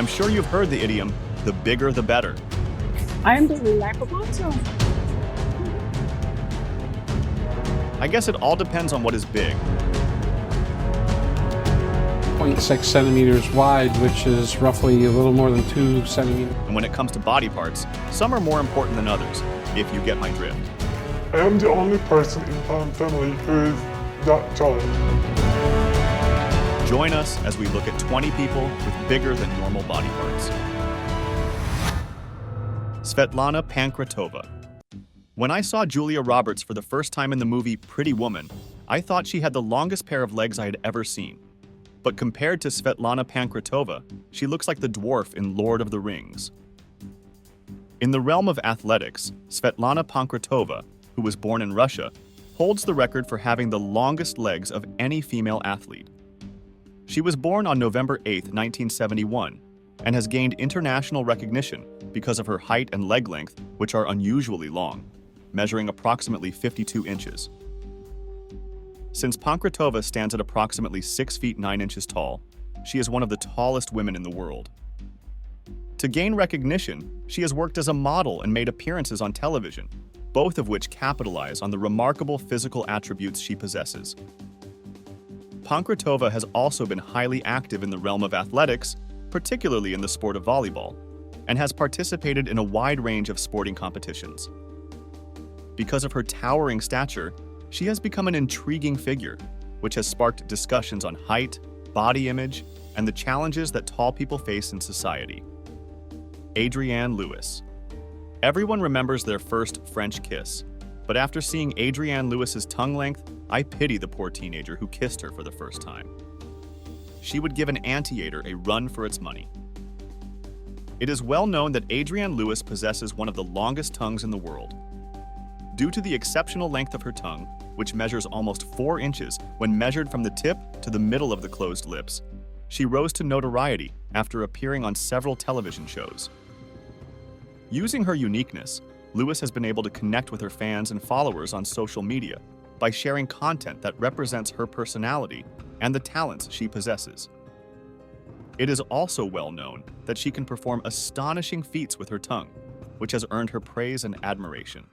I'm sure you've heard the idiom, the bigger the better. I am the life of myself. I guess it all depends on what is big. 0.6 centimeters wide, which is roughly a little more than 2 centimeters. And when it comes to body parts, some are more important than others, if you get my drift. I am the only person in my family who is that tall. Join us as we look at 20 people with bigger than normal body parts. Svetlana Pankratova. When I saw Julia Roberts for the first time in the movie Pretty Woman, I thought she had the longest pair of legs I had ever seen. But compared to Svetlana Pankratova, she looks like the dwarf in Lord of the Rings. In the realm of athletics, Svetlana Pankratova, who was born in Russia, holds the record for having the longest legs of any female athlete. She was born on November 8, 1971, and has gained international recognition because of her height and leg length, which are unusually long, measuring approximately 52 inches. Since Pankratova stands at approximately 6 feet 9 inches tall, she is one of the tallest women in the world. To gain recognition, she has worked as a model and made appearances on television, both of which capitalize on the remarkable physical attributes she possesses. Pankratova has also been highly active in the realm of athletics, particularly in the sport of volleyball, and has participated in a wide range of sporting competitions. Because of her towering stature, she has become an intriguing figure, which has sparked discussions on height, body image, and the challenges that tall people face in society. Adrianne Lewis. Everyone remembers their first French kiss, but after seeing Adrianne Lewis's tongue length, I pity the poor teenager who kissed her for the first time. She would give an anteater a run for its money. It is well known that Adrianne Lewis possesses one of the longest tongues in the world. Due to the exceptional length of her tongue, which measures almost 4 inches when measured from the tip to the middle of the closed lips, she rose to notoriety after appearing on several television shows. Using her uniqueness, Lewis has been able to connect with her fans and followers on social media by sharing content that represents her personality and the talents she possesses. It is also well known that she can perform astonishing feats with her tongue, which has earned her praise and admiration.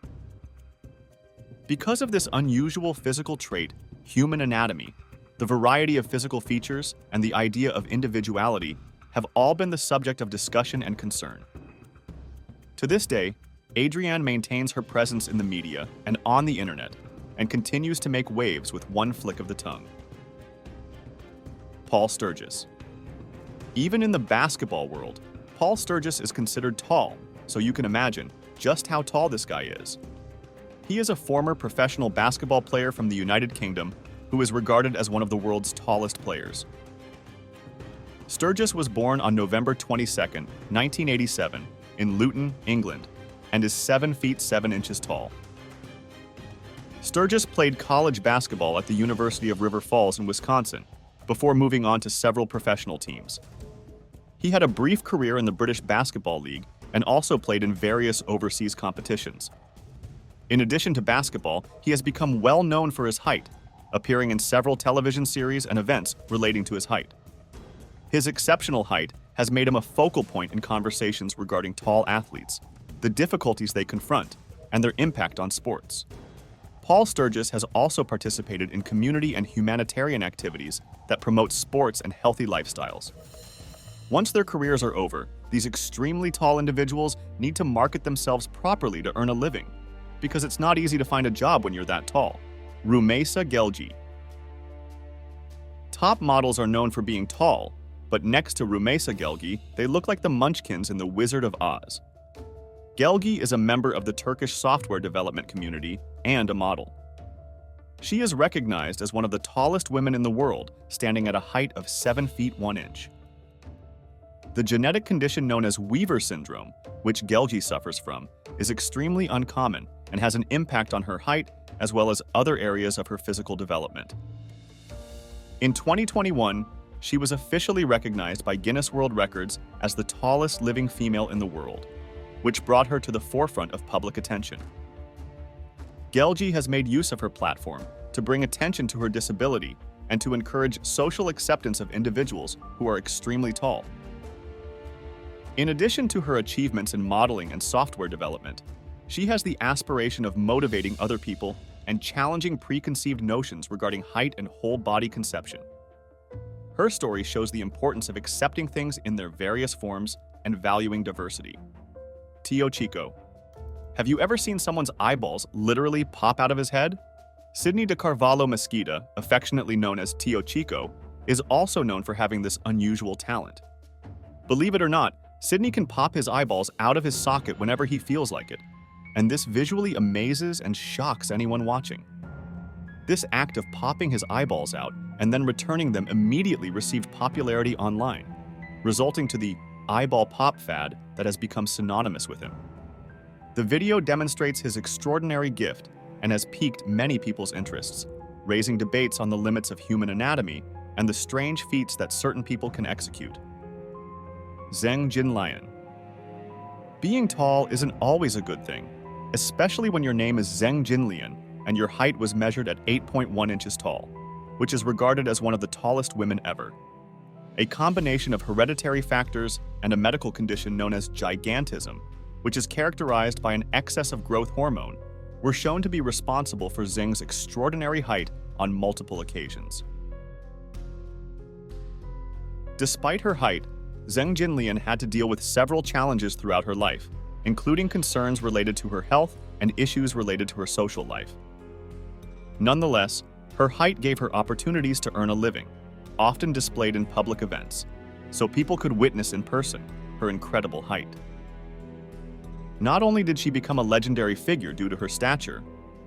Because of this unusual physical trait, human anatomy, the variety of physical features, and the idea of individuality have all been the subject of discussion and concern. To this day, Adrianne maintains her presence in the media and on the internet, and continues to make waves with one flick of the tongue. Paul Sturgis. Even in the basketball world, Paul Sturgis is considered tall, so you can imagine just how tall this guy is. He is a former professional basketball player from the United Kingdom who is regarded as one of the world's tallest players. Sturgis was born on November 22, 1987, in Luton, England, and is 7 feet 7 inches tall. Sturgis played college basketball at the University of River Falls in Wisconsin before moving on to several professional teams. He had a brief career in the British Basketball League and also played in various overseas competitions. In addition to basketball, he has become well known for his height, appearing in several television series and events relating to his height. His exceptional height has made him a focal point in conversations regarding tall athletes, the difficulties they confront, and their impact on sports. Paul Sturgis has also participated in community and humanitarian activities that promote sports and healthy lifestyles. Once their careers are over, these extremely tall individuals need to market themselves properly to earn a living, because it's not easy to find a job when you're that tall. Rhea Geli. Top models are known for being tall, but next to Rhea Geli, they look like the Munchkins in The Wizard of Oz. Geli is a member of the Turkish software development community and a model. She is recognized as one of the tallest women in the world, standing at a height of 7 feet 1 inch. The genetic condition known as Weaver syndrome, which Geli suffers from, is extremely uncommon and has an impact on her height as well as other areas of her physical development. In 2021, she was officially recognized by Guinness World Records as the tallest living female in the world, which brought her to the forefront of public attention. Geli has made use of her platform to bring attention to her disability and to encourage social acceptance of individuals who are extremely tall. In addition to her achievements in modeling and software development, she has the aspiration of motivating other people and challenging preconceived notions regarding height and whole body conception. Her story shows the importance of accepting things in their various forms and valuing diversity. Tio Chico. Have you ever seen someone's eyeballs literally pop out of his head? Sidney de Carvalho Mesquita, affectionately known as Tio Chico, is also known for having this unusual talent. Believe it or not, Sidney can pop his eyeballs out of his socket whenever he feels like it, and this visually amazes and shocks anyone watching. This act of popping his eyeballs out and then returning them immediately received popularity online, resulting to the eyeball pop fad that has become synonymous with him. The video demonstrates his extraordinary gift and has piqued many people's interests, raising debates on the limits of human anatomy and the strange feats that certain people can execute. Zen Jinlian. Being tall isn't always a good thing, especially when your name is Zen Jinlian and your height was measured at 8.1 inches tall, which is regarded as one of the tallest women ever. A combination of hereditary factors and a medical condition known as gigantism, which is characterized by an excess of growth hormone, were shown to be responsible for Zeng's extraordinary height on multiple occasions. Despite her height, Zen Jinlian had to deal with several challenges throughout her life, including concerns related to her health and issues related to her social life. Nonetheless, her height gave her opportunities to earn a living, often displayed in public events, so people could witness in person her incredible height. Not only did she become a legendary figure due to her stature,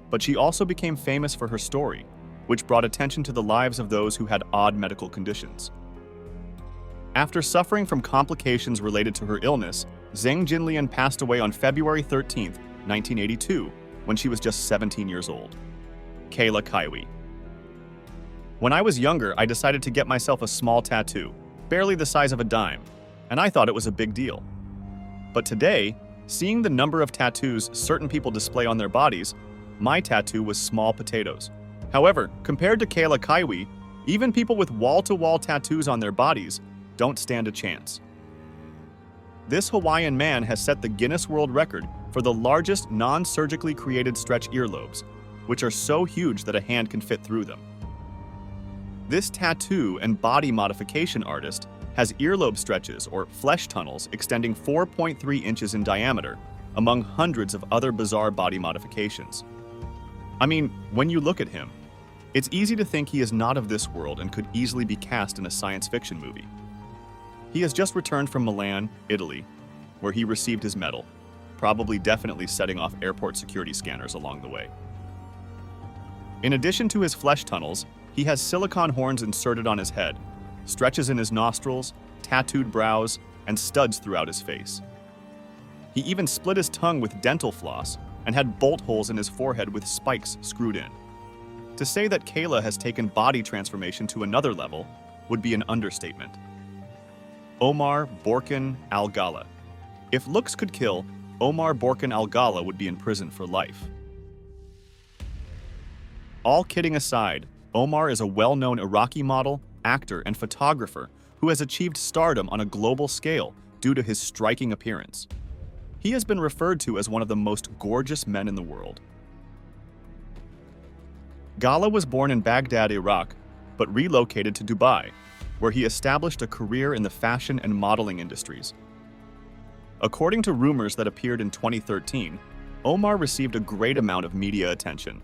but she also became famous for her story, which brought attention to the lives of those who had odd medical conditions. After suffering from complications related to her illness, Zen Jinlian passed away on February 13, 1982, when she was just 17 years old. Kayla Kwi. When I was younger, I decided to get myself a small tattoo, barely the size of a dime, and I thought it was a big deal. But today, seeing the number of tattoos certain people display on their bodies, my tattoo was small potatoes. However, compared to Kayla Kwi, even people with wall-to-wall tattoos on their bodies don't stand a chance. This Hawaiian man has set the Guinness World Record for the largest non-surgically created stretch earlobes, which are so huge that a hand can fit through them. This tattoo and body modification artist has earlobe stretches or flesh tunnels extending 4.3 inches in diameter, among hundreds of other bizarre body modifications. I mean, when you look at him, it's easy to think he is not of this world and could easily be cast in a science fiction movie. He has just returned from Milan, Italy, where he received his medal, definitely setting off airport security scanners along the way. In addition to his flesh tunnels, he has silicone horns inserted on his head, stretches in his nostrils, tattooed brows, and studs throughout his face. He even split his tongue with dental floss and had bolt holes in his forehead with spikes screwed in. To say that Kayla has taken body transformation to another level would be an understatement. Omar Borin Algala. If looks could kill, Omar Borin Algala would be in prison for life. All kidding aside, Omar is a well-known Iraqi model, actor, and photographer who has achieved stardom on a global scale due to his striking appearance. He has been referred to as one of the most gorgeous men in the world. Gala was born in Baghdad, Iraq, but relocated to Dubai, where he established a career in the fashion and modeling industries. According to rumors that appeared in 2013, Omar received a great amount of media attention.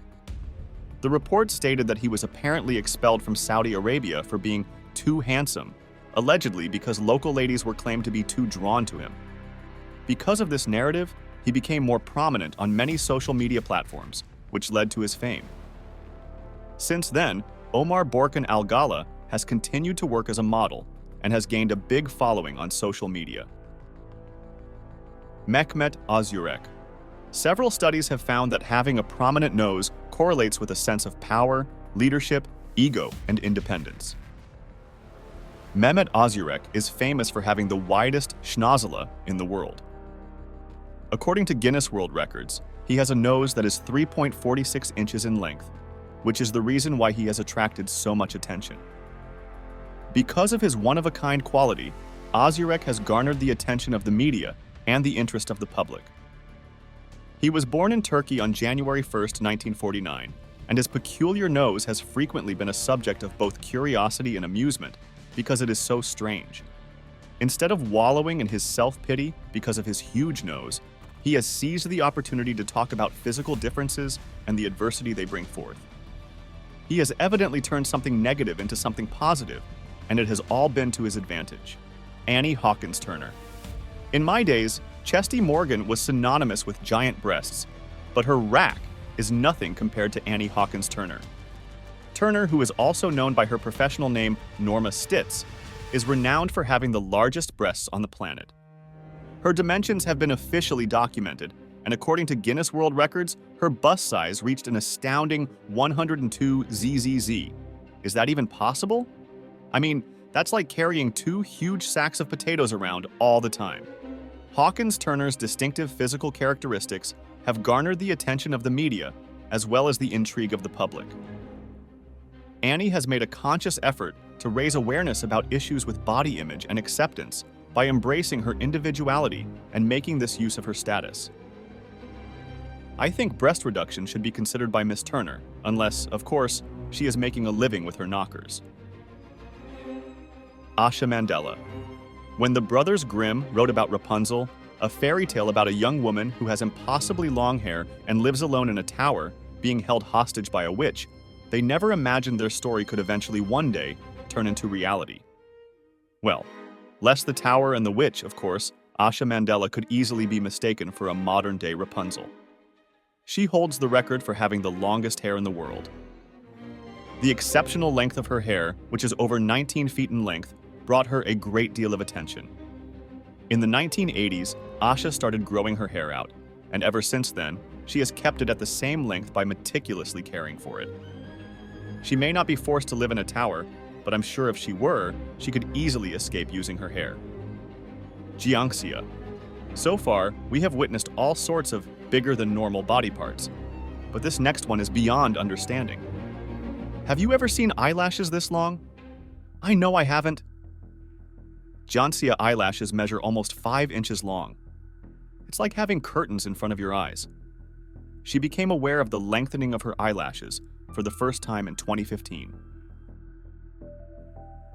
The report stated that he was apparently expelled from Saudi Arabia for being too handsome, allegedly because local ladies were claimed to be too drawn to him. Because of this narrative, he became more prominent on many social media platforms, which led to his fame. Since then, Omar Borin Algala has continued to work as a model and has gained a big following on social media. Meken Ozur. Several studies have found that having a prominent nose correlates with a sense of power, leadership, ego, and independence. Meken Ozur is famous for having the widest schnozzle in the world. According to Guinness World Records, he has a nose that is 3.46 inches in length, which is the reason why he has attracted so much attention. Because of his one-of-a-kind quality, Ozurek has garnered the attention of the media and the interest of the public. He was born in Turkey on January 1, 1949, and his peculiar nose has frequently been a subject of both curiosity and amusement because it is so strange. Instead of wallowing in his self-pity because of his huge nose, he has seized the opportunity to talk about physical differences and the adversity they bring forth. He has evidently turned something negative into something positive, and it has all been to his advantage. Annie Hawkins Turner. In my days, Chesty Morgan was synonymous with giant breasts, but her rack is nothing compared to Annie Hawkins Turner. Turner, who is also known by her professional name Norma Stitz, is renowned for having the largest breasts on the planet. Her dimensions have been officially documented, and according to Guinness World Records, her bust size reached an astounding 102 ZZZ. Is that even possible? I mean, that's like carrying 2 huge sacks of potatoes around all the time. Hawkins Turner's distinctive physical characteristics have garnered the attention of the media as well as the intrigue of the public. Annie has made a conscious effort to raise awareness about issues with body image and acceptance by embracing her individuality and making this use of her status. I think breast reduction should be considered by Miss Turner, unless, of course, she is making a living with her knockers. Asha Mandela. When the Brothers Grimm wrote about Rapunzel, a fairy tale about a young woman who has impossibly long hair and lives alone in a tower, being held hostage by a witch, they never imagined their story could eventually one day turn into reality. Well, lest the tower and the witch, of course, Asha Mandela could easily be mistaken for a modern-day Rapunzel. She holds the record for having the longest hair in the world. The exceptional length of her hair, which is over 19 feet in length, brought her a great deal of attention. In the 1980s, Asha started growing her hair out, and ever since then, she has kept it at the same length by meticulously caring for it. She may not be forced to live in a tower, but I'm sure if she were, she could easily escape using her hair. Jiangxia. So far, we have witnessed all sorts of bigger than normal body parts, but this next one is beyond understanding. Have you ever seen eyelashes this long? I know I haven't. Jiangxia eyelashes measure almost 5 inches long. It's like having curtains in front of your eyes. She became aware of the lengthening of her eyelashes for the first time in 2015.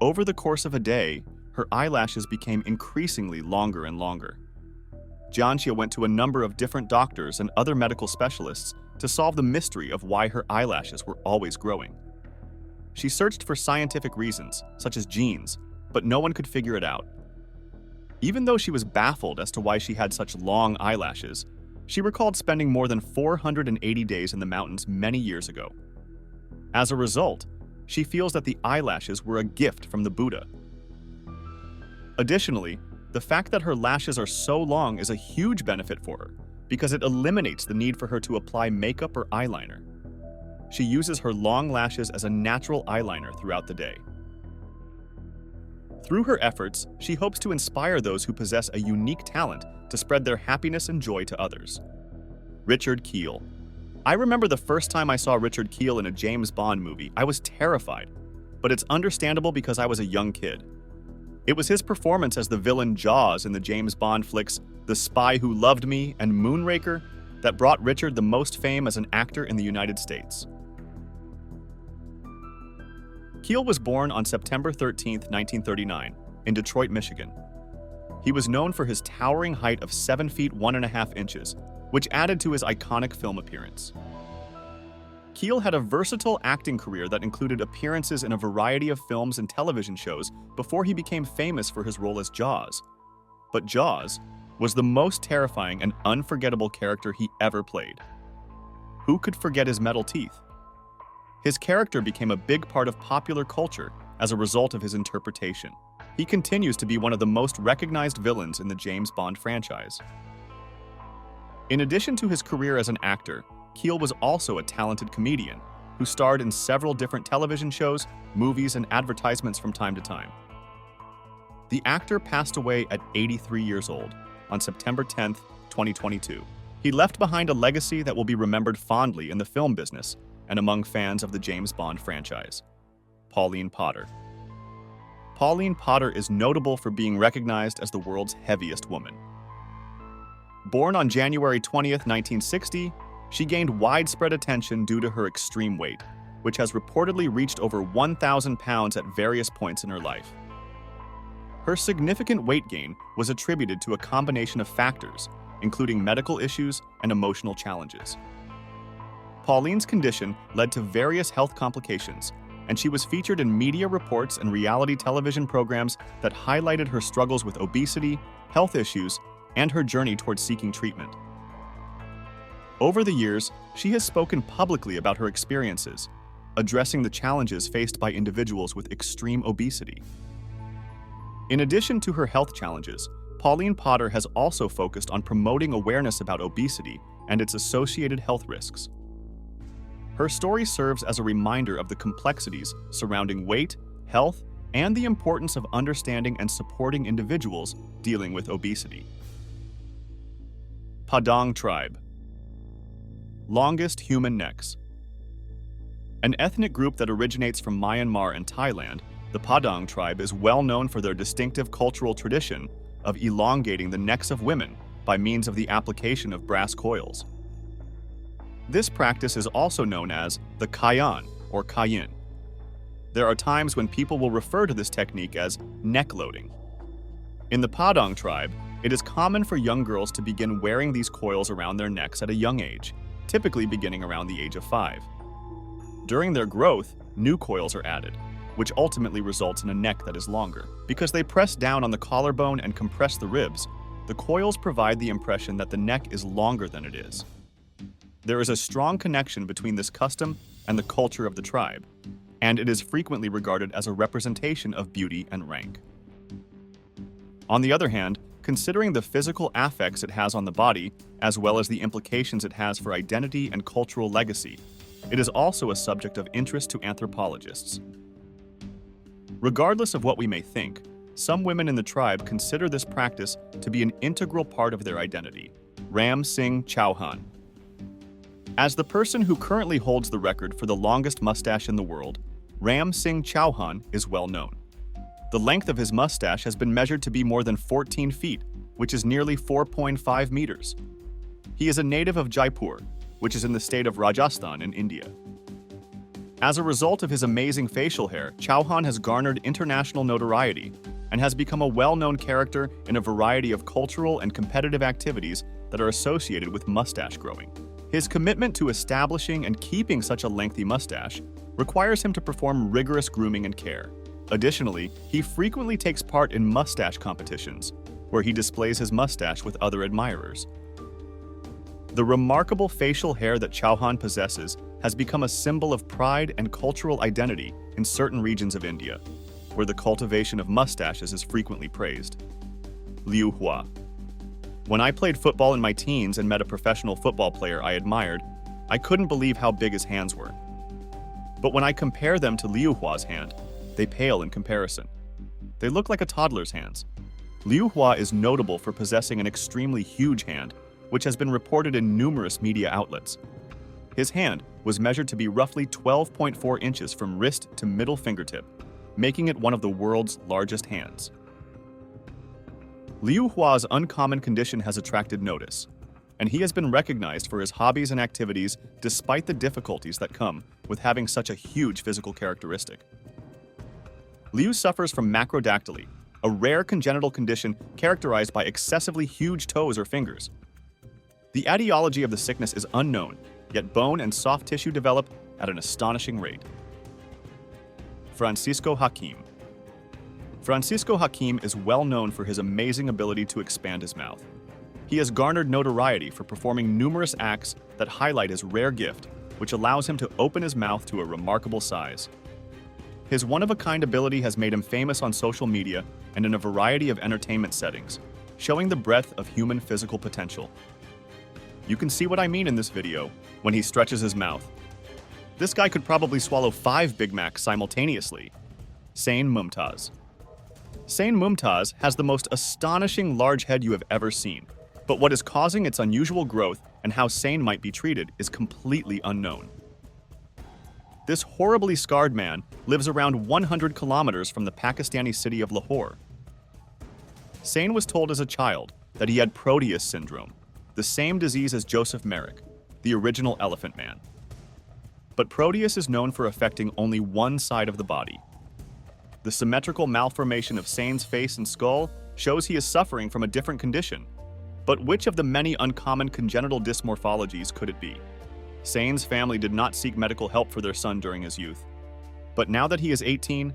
Over the course of a day, her eyelashes became increasingly longer and longer. Jiangxia went to a number of different doctors and other medical specialists to solve the mystery of why her eyelashes were always growing. She searched for scientific reasons, such as genes, but no one could figure it out. Even though she was baffled as to why she had such long eyelashes, she recalled spending more than 480 days in the mountains many years ago. As a result, she feels that the eyelashes were a gift from the Buddha. Additionally, the fact that her lashes are so long is a huge benefit for her because it eliminates the need for her to apply makeup or eyeliner. She uses her long lashes as a natural eyeliner throughout the day. Through her efforts, she hopes to inspire those who possess a unique talent to spread their happiness and joy to others. Richard Keel. I remember the first time I saw Richard Keel in a James Bond movie, I was terrified, but it's understandable because I was a young kid. It was his performance as the villain Jaws in the James Bond flicks The Spy Who Loved Me and Moonraker that brought Richard the most fame as an actor in the United States. Keel was born on September 13, 1939, in Detroit, Michigan. He was known for his towering height of 7 feet 1.5 inches, which added to his iconic film appearance. Keel had a versatile acting career that included appearances in a variety of films and television shows before he became famous for his role as Jaws. But Jaws was the most terrifying and unforgettable character he ever played. Who could forget his metal teeth? His character became a big part of popular culture as a result of his interpretation. He continues to be one of the most recognized villains in the James Bond franchise. In addition to his career as an actor, Keel was also a talented comedian who starred in several different television shows, movies, and advertisements from time to time. The actor passed away at 83 years old on September 10, 2022. He left behind a legacy that will be remembered fondly in the film business and among fans of the James Bond franchise. Pauline Potter. Pauline Potter is notable for being recognized as the world's heaviest woman. Born on January 20th, 1960, she gained widespread attention due to her extreme weight, which has reportedly reached over 1,000 pounds at various points in her life. Her significant weight gain was attributed to a combination of factors, including medical issues and emotional challenges. Pauline's condition led to various health complications, and she was featured in media reports and reality television programs that highlighted her struggles with obesity, health issues, and her journey towards seeking treatment. Over the years, she has spoken publicly about her experiences, addressing the challenges faced by individuals with extreme obesity. In addition to her health challenges, Pauline Potter has also focused on promoting awareness about obesity and its associated health risks. Her story serves as a reminder of the complexities surrounding weight, health, and the importance of understanding and supporting individuals dealing with obesity. Padang Tribe. Longest human necks. An ethnic group that originates from Myanmar and Thailand, the Padang Tribe is well known for their distinctive cultural tradition of elongating the necks of women by means of the application of brass coils. This practice is also known as the Kayan or Kayin. There are times when people will refer to this technique as neck loading. In the Padang Tribe, it is common for young girls to begin wearing these coils around their necks at a young age, typically beginning around the age of 5. During their growth, new coils are added, which ultimately results in a neck that is longer. Because they press down on the collarbone and compress the ribs, the coils provide the impression that the neck is longer than it is. There is a strong connection between this custom and the culture of the tribe, and it is frequently regarded as a representation of beauty and rank. On the other hand, considering the physical affects it has on the body, as well as the implications it has for identity and cultural legacy, it is also a subject of interest to anthropologists. Regardless of what we may think, some women in the tribe consider this practice to be an integral part of their identity. Ram Singh Chauhan. As the person who currently holds the record for the longest mustache in the world, Ram Singh Chauhan is well known. The length of his mustache has been measured to be more than 14 feet, which is nearly 4.5 meters. He is a native of Jaipur, which is in the state of Rajasthan in India. As a result of his amazing facial hair, Chauhan has garnered international notoriety and has become a well-known character in a variety of cultural and competitive activities that are associated with mustache growing. His commitment to establishing and keeping such a lengthy mustache requires him to perform rigorous grooming and care. Additionally, he frequently takes part in mustache competitions, where he displays his mustache with other admirers. The remarkable facial hair that Chauhan possesses has become a symbol of pride and cultural identity in certain regions of India, where the cultivation of mustaches is frequently praised. Lihua. When I played football in my teens and met a professional football player I admired, I couldn't believe how big his hands were. But when I compare them to Liuhua's hand, they pale in comparison. They look like a toddler's hands. Lihua is notable for possessing an extremely huge hand, which has been reported in numerous media outlets. His hand was measured to be roughly 12.4 inches from wrist to middle fingertip, making it one of the world's largest hands. Liu Hua's uncommon condition has attracted notice, and he has been recognized for his hobbies and activities despite the difficulties that come with having such a huge physical characteristic. Liu suffers from macrodactyly, a rare congenital condition characterized by excessively huge toes or fingers. The etiology of the sickness is unknown, yet bone and soft tissue develop at an astonishing rate. Francisco Hakeim. Francisco Hakeim is well known for his amazing ability to expand his mouth. He has garnered notoriety for performing numerous acts that highlight his rare gift, which allows him to open his mouth to a remarkable size. His one-of-a-kind ability has made him famous on social media and in a variety of entertainment settings, showing the breadth of human physical potential. You can see what I mean in this video when he stretches his mouth. This guy could probably swallow 5 Big Macs simultaneously. Sain Mumtaz. Sain Mumtaz has the most astonishing large head you have ever seen, but what is causing its unusual growth and how Sain might be treated is completely unknown. This horribly scarred man lives around 100 kilometers from the Pakistani city of Lahore. Sane was told as a child that he had Proteus syndrome, the same disease as Joseph Merrick, the original Elephant Man. But Proteus is known for affecting only one side of the body. The symmetrical malformation of Sane's face and skull shows he is suffering from a different condition. But which of the many uncommon congenital dysmorphologies could it be? Sane's family did not seek medical help for their son during his youth. But now that he is 18,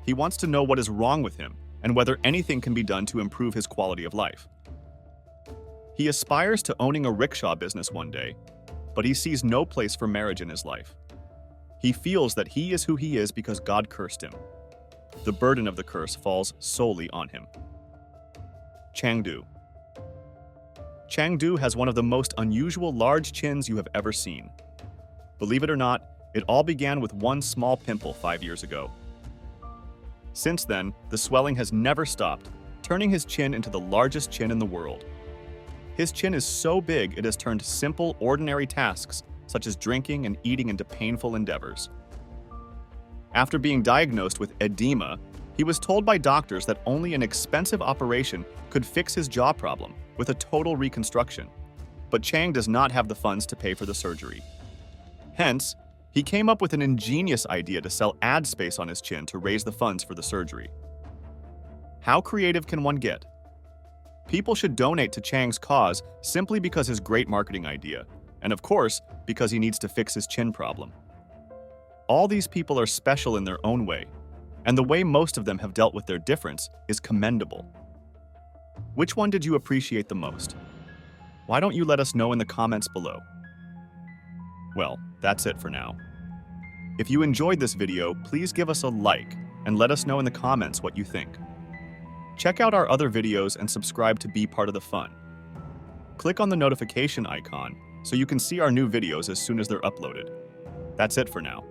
he wants to know what is wrong with him and whether anything can be done to improve his quality of life. He aspires to owning a rickshaw business one day, but he sees no place for marriage in his life. He feels that he is who he is because God cursed him. The burden of the curse falls solely on him. Changdu. Changdu has one of the most unusual large chins you have ever seen. Believe it or not, it all began with one small pimple 5 years ago. Since then, the swelling has never stopped, turning his chin into the largest chin in the world. His chin is so big it has turned simple, ordinary tasks, such as drinking and eating, into painful endeavors. After being diagnosed with edema, he was told by doctors that only an expensive operation could fix his jaw problem, with a total reconstruction. But Chang does not have the funds to pay for the surgery. Hence, he came up with an ingenious idea to sell ad space on his chin to raise the funds for the surgery. How creative can one get? People should donate to Chang's cause simply because his great marketing idea, and of course, because he needs to fix his chin problem. All these people are special in their own way, and the way most of them have dealt with their difference is commendable. Which one did you appreciate the most? Why don't you let us know in the comments below? Well, that's it for now. If you enjoyed this video, please give us a like and let us know in the comments what you think. Check out our other videos and subscribe to be part of the fun. Click on the notification icon so you can see our new videos as soon as they're uploaded. That's it for now.